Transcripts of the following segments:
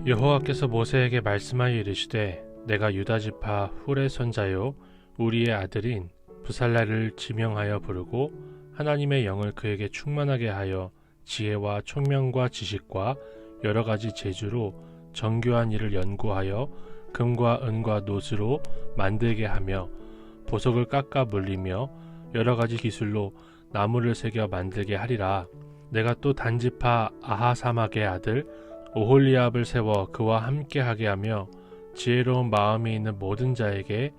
여호와께서 모세에게 말씀하여 이르시되 내가 유다 지파 훌의 손자요 우리의 아들인 브살랴를 지명하여 부르고 하나님의 영을 그에게 충만하게 하여 지혜와 총명과 지식과 여러 가지 재주로 정교한 일을 연구하여 금과 은과 노스로 만들게 하며 보석을 깎아 물리며 여러 가지 기술로 나무를 새겨 만들게 하리라. 내가 또 단지파 아하사막의 아들 오홀리압을 세워 그와 함께하게 하며 지혜로운 마음이 있는 모든 자에게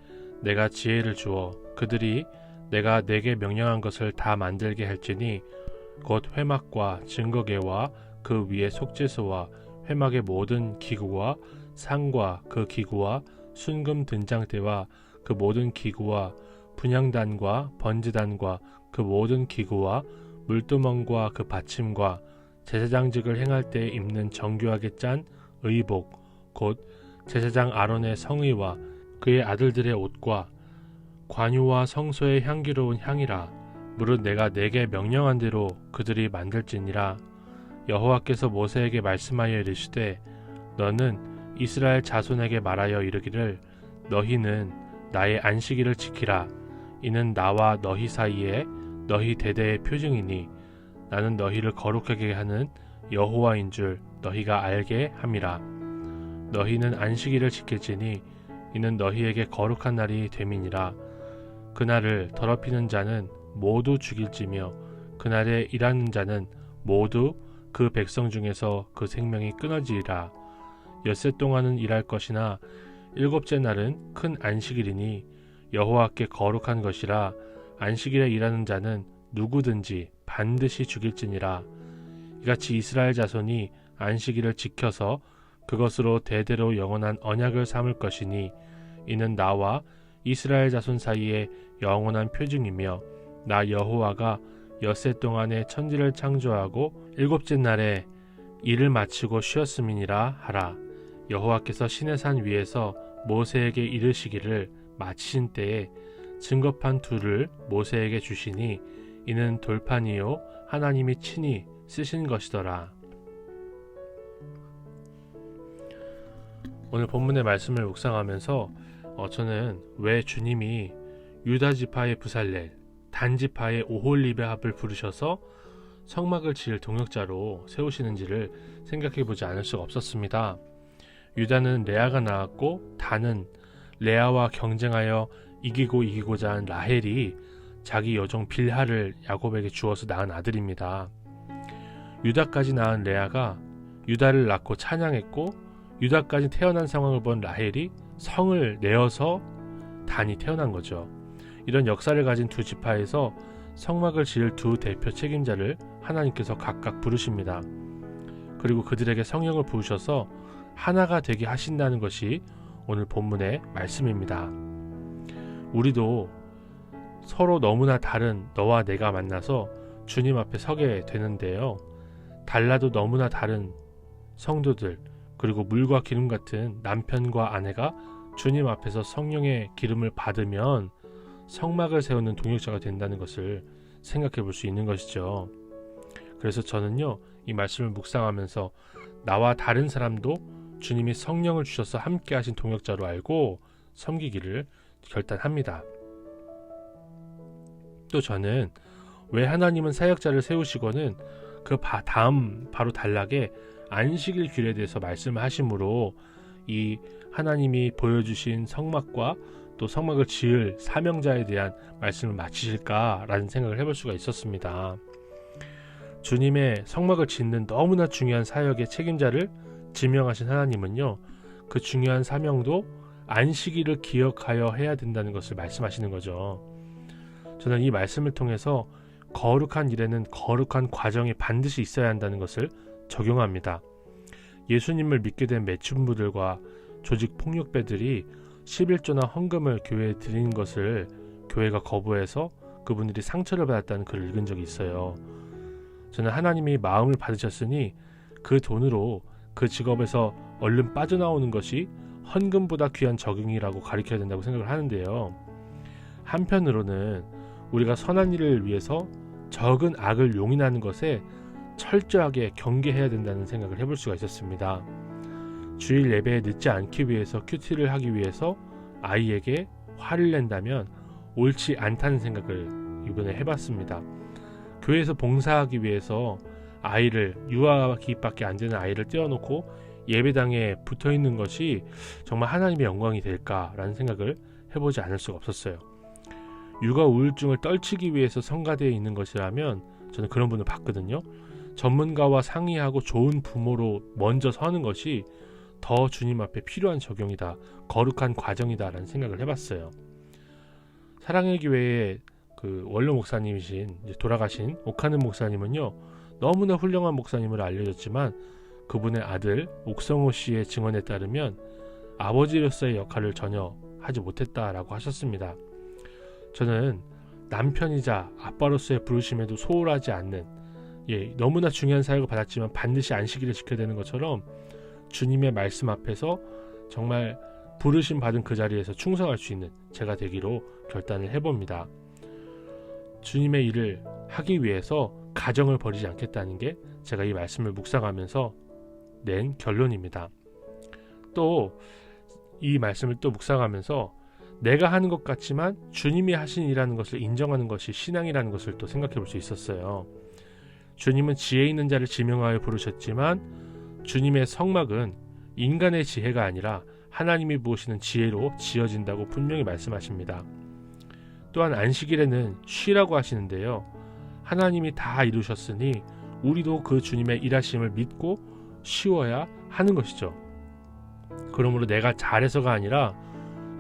내가 지혜를 주어 그들이 내가 내게 명령한 것을 다 만들게 할지니 곧 회막과 증거계와 그 위에 속죄소와 회막의 모든 기구와 상과 그 기구와 순금 등장대와 그 모든 기구와 분향단과 번제단과 그 모든 기구와 물두멍과 그 받침과 제사장직을 행할 때 입는 정교하게 짠 의복 곧 제사장 아론의 성의와 그의 아들들의 옷과 관유와 성소의 향기로운 향이라. 무릇 내가 내게 명령한 대로 그들이 만들지니라. 여호와께서 모세에게 말씀하여 이르시되 너는 이스라엘 자손에게 말하여 이르기를 너희는 나의 안식일을 지키라. 이는 나와 너희 사이에 너희 대대의 표징이니 나는 너희를 거룩하게 하는 여호와인 줄 너희가 알게 함이라. 너희는 안식일을 지킬지니 이는 너희에게 거룩한 날이 됨이니라. 그날을 더럽히는 자는 모두 죽일지며 그날에 일하는 자는 모두 그 백성 중에서 그 생명이 끊어지리라. 엿새 동안은 일할 것이나 일곱째 날은 큰 안식일이니 여호와께 거룩한 것이라. 안식일에 일하는 자는 누구든지 반드시 죽일지니라. 이같이 이스라엘 자손이 안식일을 지켜서 그것으로 대대로 영원한 언약을 삼을 것이니 이는 나와 이스라엘 자손 사이에 영원한 표징이며 나 여호와가 엿새 동안에 천지를 창조하고 일곱째 날에 일을 마치고 쉬었음이니라 하라. 여호와께서 시내산 위에서 모세에게 이르시기를 마치신 때에 증거판 둘을 모세에게 주시니 이는 돌판이요 하나님이 친히 쓰신 것이더라. 오늘 본문의 말씀을 묵상하면서 저는 왜 주님이 유다 지파의 브살렐, 단 지파의 오홀리압을 부르셔서 성막을 지을 동역자로 세우시는지를 생각해보지 않을 수가 없었습니다. 유다는 레아가 낳았고 단은 레아와 경쟁하여 이기고자 한 라헬이 자기 여종 빌하를 야곱에게 주어서 낳은 아들입니다. 유다까지 낳은 레아가 유다를 낳고 찬양했고 유다까지 태어난 상황을 본 라헬이 성을 내어서 단이 태어난 거죠. 이런 역사를 가진 두 지파에서 성막을 지을 두 대표 책임자를 하나님께서 각각 부르십니다. 그리고 그들에게 성령을 부으셔서 하나가 되게 하신다는 것이 오늘 본문의 말씀입니다. 우리도 서로 너무나 다른 너와 내가 만나서 주님 앞에 서게 되는데요. 달라도 너무나 다른 성도들 그리고 물과 기름 같은 남편과 아내가 주님 앞에서 성령의 기름을 받으면 성막을 세우는 동역자가 된다는 것을 생각해 볼 수 있는 것이죠. 그래서 저는요, 이 말씀을 묵상하면서 나와 다른 사람도 주님이 성령을 주셔서 함께 하신 동역자로 알고 섬기기를 결단합니다. 또 저는 왜 하나님은 사역자를 세우시고는 그 다음 바로 단락에 안식일 규례에 대해서 말씀을 하심으로 이 하나님이 보여주신 성막과 또 성막을 지을 사명자에 대한 말씀을 마치실까라는 생각을 해볼 수가 있었습니다. 주님의 성막을 짓는 너무나 중요한 사역의 책임자를 지명하신 하나님은요, 그 중요한 사명도 안식일을 기억하여 해야 된다는 것을 말씀하시는 거죠. 저는 이 말씀을 통해서 거룩한 일에는 거룩한 과정이 반드시 있어야 한다는 것을 적용합니다. 예수님을 믿게 된 매춘부들과 조직 폭력배들이 11조나 헌금을 교회에 드리는 것을 교회가 거부해서 그분들이 상처를 받았다는 글을 읽은 적이 있어요. 저는 하나님이 마음을 받으셨으니 그 돈으로 그 직업에서 얼른 빠져나오는 것이 헌금보다 귀한 적용이라고 가르쳐야 된다고 생각을 하는데요. 한편으로는 우리가 선한 일을 위해서 적은 악을 용인하는 것에 철저하게 경계해야 된다는 생각을 해볼 수가 있었습니다. 주일 예배에 늦지 않기 위해서 큐티를 하기 위해서 아이에게 화를 낸다면 옳지 않다는 생각을 이번에 해봤습니다. 교회에서 봉사하기 위해서 아이를, 유아기밖에 안 되는 아이를 떼어놓고 예배당에 붙어있는 것이 정말 하나님의 영광이 될까라는 생각을 해보지 않을 수가 없었어요. 육아 우울증을 떨치기 위해서 성가대에 있는 것이라면 저는 그런 분을 봤거든요. 전문가와 상의하고 좋은 부모로 먼저 서는 것이 더 주님 앞에 필요한 적용이다, 거룩한 과정이다 라는 생각을 해봤어요. 사랑의 교회의 그 원로 목사님이신 이제 돌아가신 옥하는 목사님은요, 너무나 훌륭한 목사님으로 알려졌지만 그분의 아들 옥성호 씨의 증언에 따르면 아버지로서의 역할을 전혀 하지 못했다라고 하셨습니다. 저는 남편이자 아빠로서의 부르심에도 소홀하지 않는, 너무나 중요한 사역을 받았지만 반드시 안식일을 지켜야 되는 것처럼 주님의 말씀 앞에서 정말 부르심 받은 그 자리에서 충성할 수 있는 제가 되기로 결단을 해봅니다. 주님의 일을 하기 위해서 가정을 버리지 않겠다는 게 제가 이 말씀을 묵상하면서 낸 결론입니다. 또 이 말씀을 또 묵상하면서 내가 하는 것 같지만 주님이 하신 일이라는 것을 인정하는 것이 신앙이라는 것을 또 생각해 볼 수 있었어요. 주님은 지혜 있는 자를 지명하여 부르셨지만 주님의 성막은 인간의 지혜가 아니라 하나님이 부으시는 지혜로 지어진다고 분명히 말씀하십니다. 또한 안식일에는 쉬라고 하시는데요. 하나님이 다 이루셨으니 우리도 그 주님의 일하심을 믿고 쉬어야 하는 것이죠. 그러므로 내가 잘해서가 아니라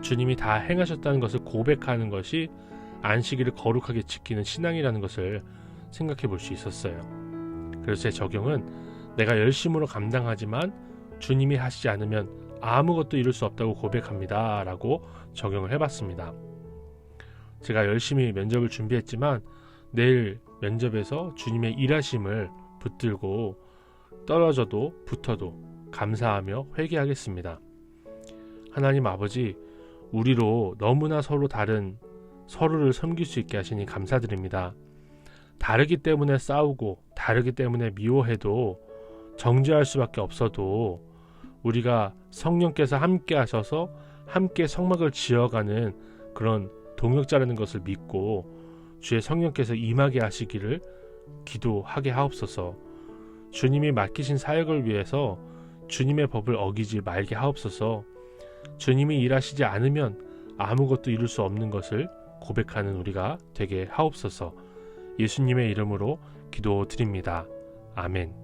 주님이 다 행하셨다는 것을 고백하는 것이 안식일을 거룩하게 지키는 신앙이라는 것을 생각해 볼 수 있었어요. 그래서 제 적용은 내가 열심으로 감당하지만 주님이 하시지 않으면 아무것도 이룰 수 없다고 고백합니다 라고 적용을 해봤습니다. 제가 열심히 면접을 준비했지만 내일 면접에서 주님의 일하심을 붙들고 떨어져도 붙어도 감사하며 회개하겠습니다. 하나님 아버지, 우리로 너무나 서로 다른 서로를 섬길 수 있게 하시니 감사드립니다. 다르기 때문에 싸우고 다르기 때문에 미워해도 정죄할 수밖에 없어도 우리가 성령께서 함께 하셔서 함께 성막을 지어가는 그런 동역자라는 것을 믿고 주의 성령께서 임하게 하시기를 기도하게 하옵소서. 주님이 맡기신 사역을 위해서 주님의 법을 어기지 말게 하옵소서. 주님이 일하시지 않으면 아무것도 이룰 수 없는 것을 고백하는 우리가 되게 하옵소서. 예수님의 이름으로 기도드립니다. 아멘.